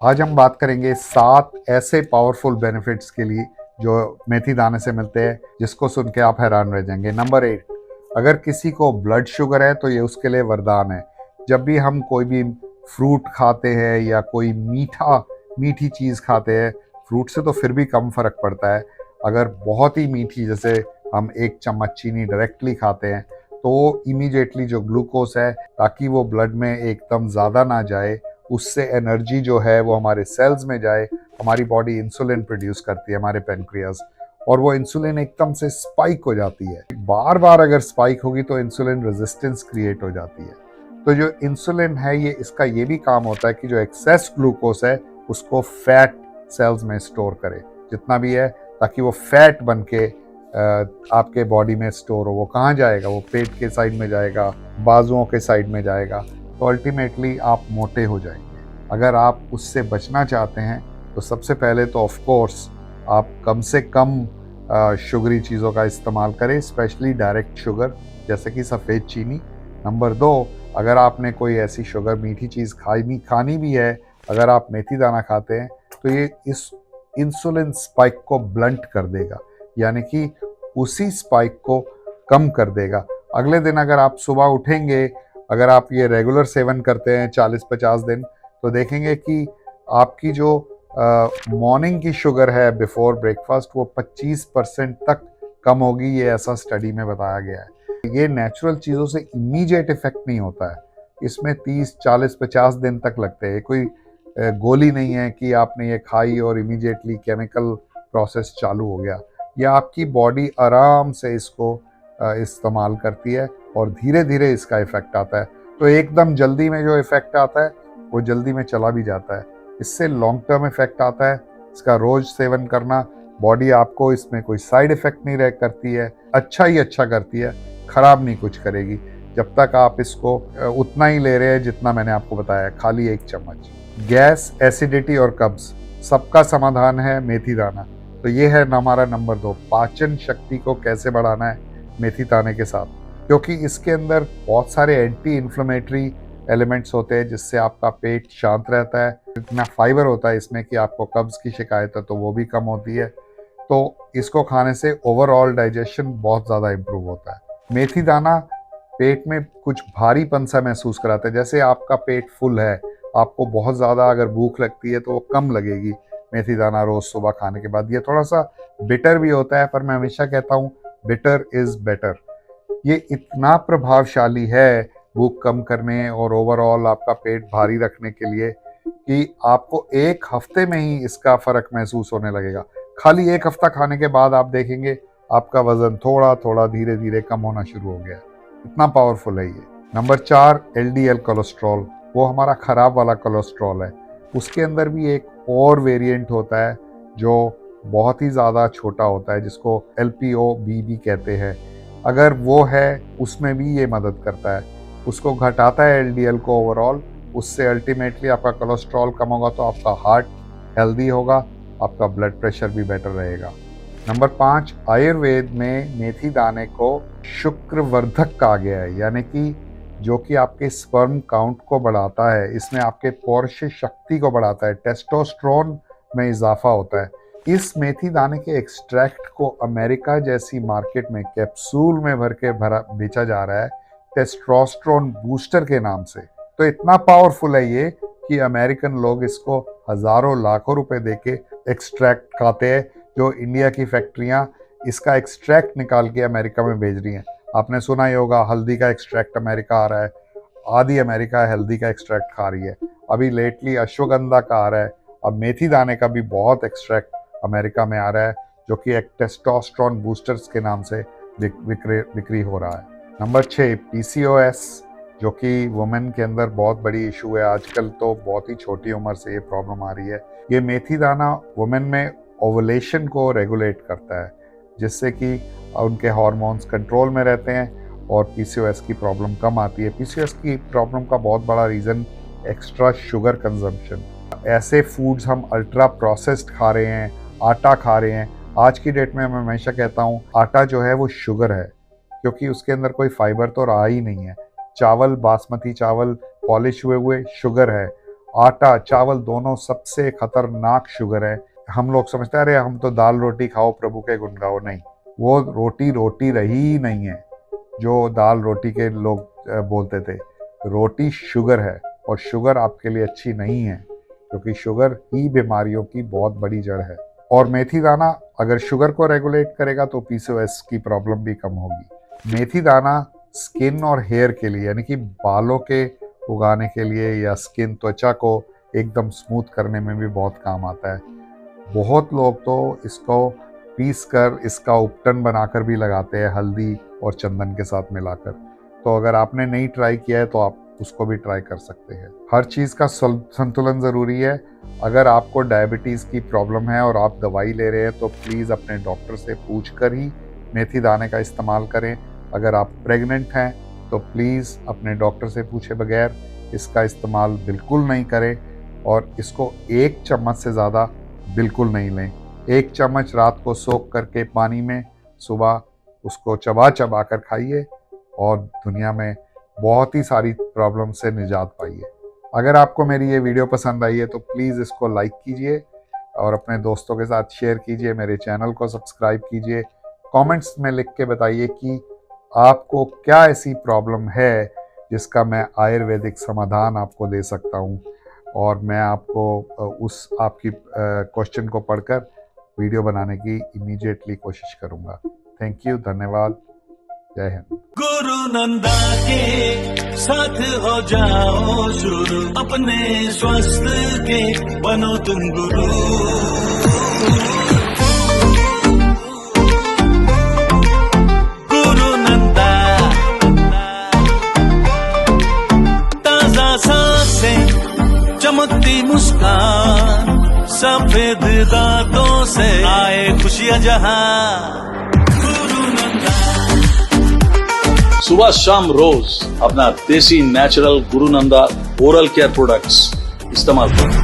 आज हम बात करेंगे 7 ऐसे पावरफुल बेनिफिट्स के लिए जो मेथी दाने से मिलते हैं, जिसको सुन के आप हैरान रह जाएंगे। नंबर 8, अगर किसी को ब्लड शुगर है तो ये उसके लिए वरदान है। जब भी हम कोई भी फ्रूट खाते हैं या कोई मीठी चीज़ खाते हैं, फ्रूट से तो फिर भी कम फर्क पड़ता है। अगर बहुत ही मीठी, जैसे हम एक चम्मच चीनी डायरेक्टली खाते हैं, तो इमीडिएटली जो ग्लूकोज है, ताकि वो ब्लड में एकदम ज़्यादा ना जाए, उससे एनर्जी जो है वो हमारे सेल्स में जाए। हमारी बॉडी इंसुलिन प्रोड्यूस करती है, हमारे पेनक्रियास, और वो इंसुलिन एकदम से स्पाइक हो जाती है। बार बार अगर स्पाइक होगी तो इंसुलिन रेजिस्टेंस क्रिएट हो जाती है। तो जो इंसुलिन है, ये इसका ये भी काम होता है कि जो एक्सेस ग्लूकोज है उसको फैट सेल्स में स्टोर करे, जितना भी है, ताकि वो फैट बन के आपके बॉडी में स्टोर हो। वो कहाँ जाएगा? वो पेट के साइड में जाएगा, बाजुओं के साइड में जाएगा, तो अल्टीमेटली आप मोटे हो जाएंगे। अगर आप उससे बचना चाहते हैं तो सबसे पहले तो ऑफ कोर्स आप कम से कम शुगरी चीज़ों का इस्तेमाल करें, स्पेशली डायरेक्ट शुगर जैसे कि सफ़ेद चीनी। नंबर 2, अगर आपने कोई ऐसी शुगर मीठी चीज़ खानी भी है, अगर आप मेथी दाना खाते हैं, तो ये इस इंसुलिन स्पाइक को ब्लंट कर देगा, यानी कि उसी स्पाइक को कम कर देगा। अगले दिन अगर आप सुबह उठेंगे, अगर आप ये रेगुलर सेवन करते हैं 40-50 दिन, तो देखेंगे कि आपकी जो मॉर्निंग की शुगर है बिफोर ब्रेकफास्ट, वो 25% तक कम होगी। ये ऐसा स्टडी में बताया गया है। ये नेचुरल चीज़ों से इमीडिएट इफेक्ट नहीं होता है, इसमें 30-40-50 दिन तक लगते हैं। कोई गोली नहीं है कि आपने ये खाई और इमीडिएटली केमिकल प्रोसेस चालू हो गया। ये आपकी बॉडी आराम से इसको इस्तेमाल करती है और धीरे धीरे इसका इफेक्ट आता है। तो एकदम जल्दी में जो इफेक्ट आता है वो जल्दी में चला भी जाता है। इससे लॉन्ग टर्म इफेक्ट आता है। इसका रोज सेवन करना, बॉडी आपको इसमें कोई साइड इफेक्ट नहीं रह करती है, अच्छा ही अच्छा करती है, खराब नहीं कुछ करेगी, जब तक आप इसको उतना ही ले रहे हैं जितना मैंने आपको बताया, खाली 1 चम्मच। गैस, एसिडिटी और कब्ज, सबका समाधान है मेथी दाना। तो ये है हमारा नंबर 2, पाचन शक्ति को कैसे बढ़ाना है मेथी दाने के साथ। क्योंकि इसके अंदर बहुत सारे एंटी इन्फ्लेमेटरी एलिमेंट्स होते हैं, जिससे आपका पेट शांत रहता है। इतना फाइबर होता है इसमें कि आपको कब्ज की शिकायत है तो वो भी कम होती है। तो इसको खाने से ओवरऑल डाइजेशन बहुत ज़्यादा इम्प्रूव होता है। मेथी दाना पेट में कुछ भारीपन सा महसूस कराता है। जैसे आपका पेट फुल है, आपको बहुत ज़्यादा अगर भूख लगती है तो वो कम लगेगी मेथी दाना रोज़ सुबह खाने के बाद। ये थोड़ा सा बिटर भी होता है, पर मैं हमेशा कहता हूँ बिटर इज़ बेटर। ये इतना प्रभावशाली है भूख कम करने और ओवरऑल आपका पेट भारी रखने के लिए, कि आपको 1 हफ्ते में ही इसका फ़र्क महसूस होने लगेगा। खाली 1 हफ्ता खाने के बाद आप देखेंगे आपका वज़न थोड़ा थोड़ा धीरे धीरे कम होना शुरू हो गया है। इतना पावरफुल है ये। नंबर 4, एलडीएल कोलेस्ट्रॉल, वो हमारा ख़राब वाला कोलेस्ट्रॉल है। उसके अंदर भी एक और वेरिएंट होता है जो बहुत ही ज़्यादा छोटा होता है, जिसको एलपीओ-बी भी कहते हैं। अगर वो है, उसमें भी ये मदद करता है, उसको घटाता है एलडीएल को ओवरऑल। उससे अल्टीमेटली आपका कोलेस्ट्रॉल कम होगा तो आपका हार्ट हेल्दी होगा, आपका ब्लड प्रेशर भी बेटर रहेगा। नंबर 5, आयुर्वेद में मेथी दाने को शुक्रवर्धक कहा गया है, यानी कि जो कि आपके स्पर्म काउंट को बढ़ाता है, इसमें आपके पौरुष शक्ति को बढ़ाता है, टेस्टोस्टेरोन में इजाफा होता है। इस मेथी दाने के एक्सट्रैक्ट को अमेरिका जैसी मार्केट में कैप्सूल में भर के बेचा जा रहा है, टेस्टोस्टेरोन बूस्टर के नाम से। तो इतना पावरफुल है ये कि अमेरिकन लोग इसको हजारों लाखों रुपए देके एक्सट्रैक्ट खाते हैं, जो इंडिया की फैक्ट्रियां इसका एक्सट्रैक्ट निकाल के अमेरिका में भेज रही हैं। आपने सुना ही होगा, हल्दी का एक्सट्रैक्ट अमेरिका आ रहा है, आधी अमेरिका हल्दी का एक्सट्रैक्ट खा रही है। अभी लेटली अश्वगंधा का आ रहा है, अब मेथी दाने का भी बहुत एक्सट्रैक्ट अमेरिका में आ रहा है, जो कि एक टेस्टोस्टेरोन बूस्टर्स के नाम से बिक्री हो रहा है। नंबर 6, पीसीओएस, जो कि वुमेन के अंदर बहुत बड़ी इशू है आजकल। तो बहुत ही छोटी उम्र से ये प्रॉब्लम आ रही है। ये मेथी दाना वुमेन में ओवुलेशन को रेगुलेट करता है, जिससे कि उनके हार्मोन्स कंट्रोल में रहते हैं और पीसीओएस की प्रॉब्लम कम आती है। पीसीओएस की प्रॉब्लम का बहुत बड़ा रीज़न एक्स्ट्रा शुगर कंजम्पशन। ऐसे फूड्स हम अल्ट्रा प्रोसेस्ड खा रहे हैं, आटा खा रहे हैं। आज की डेट में मैं हमेशा कहता हूँ आटा जो है वो शुगर है, क्योंकि उसके अंदर कोई फाइबर तो रहा ही नहीं है। चावल, बासमती चावल पॉलिश हुए हुए, शुगर है। आटा चावल दोनों सबसे खतरनाक शुगर है। हम लोग समझते हैं अरे हम तो दाल रोटी खाओ प्रभु के गुण गाओ, नहीं, वो रोटी रोटी रही ही नहीं है जो दाल रोटी के लोग बोलते थे। रोटी शुगर है और शुगर आपके लिए अच्छी नहीं है, क्योंकि शुगर ही बीमारियों की बहुत बड़ी जड़ है। और मेथी दाना अगर शुगर को रेगुलेट करेगा तो पीसीओएस की प्रॉब्लम भी कम होगी। मेथी दाना स्किन और हेयर के लिए, यानी कि बालों के उगाने के लिए या स्किन त्वचा को एकदम स्मूथ करने में भी बहुत काम आता है। बहुत लोग तो इसको पीस कर इसका उपटन बनाकर भी लगाते हैं हल्दी और चंदन के साथ मिलाकर। तो अगर आपने नहीं ट्राई किया है तो आप उसको भी ट्राई कर सकते हैं। हर चीज़ का संतुलन ज़रूरी है। अगर आपको डायबिटीज़ की प्रॉब्लम है और आप दवाई ले रहे हैं तो प्लीज़ अपने डॉक्टर से पूछ कर ही मेथी दाने का इस्तेमाल करें। अगर आप प्रेग्नेंट हैं तो प्लीज़ अपने डॉक्टर से पूछे बगैर इसका इस्तेमाल बिल्कुल नहीं करें, और इसको 1 चम्मच से ज़्यादा बिल्कुल नहीं लें। 1 चम्मच रात को सोख करके पानी में, सुबह उसको चबा चबा कर खाइए और दुनिया में बहुत ही सारी प्रॉब्लम से निजात पाइए। अगर आपको मेरी ये वीडियो पसंद आई है तो प्लीज़ इसको लाइक कीजिए और अपने दोस्तों के साथ शेयर कीजिए। मेरे चैनल को सब्सक्राइब कीजिए। कमेंट्स में लिख के बताइए कि आपको क्या ऐसी प्रॉब्लम है जिसका मैं आयुर्वेदिक समाधान आपको दे सकता हूँ, और मैं आपको उस आपकी क्वेश्चन को पढ़कर वीडियो बनाने की इमीडिएटली कोशिश करूँगा। थैंक यू, धन्यवाद, जय हिंद। गुरु नंदा के साथ हो जाओ शुरू, अपने स्वास्थ्य के बनो तुम गुरु। गुरु नंदा ताजा सांसें, चमकती मुस्कान, सफेद दांतों से आए खुशियां जहां। सुबह शाम रोज अपना देसी नेचुरल गुरु नंदा ओरल केयर प्रोडक्ट्स इस्तेमाल करें।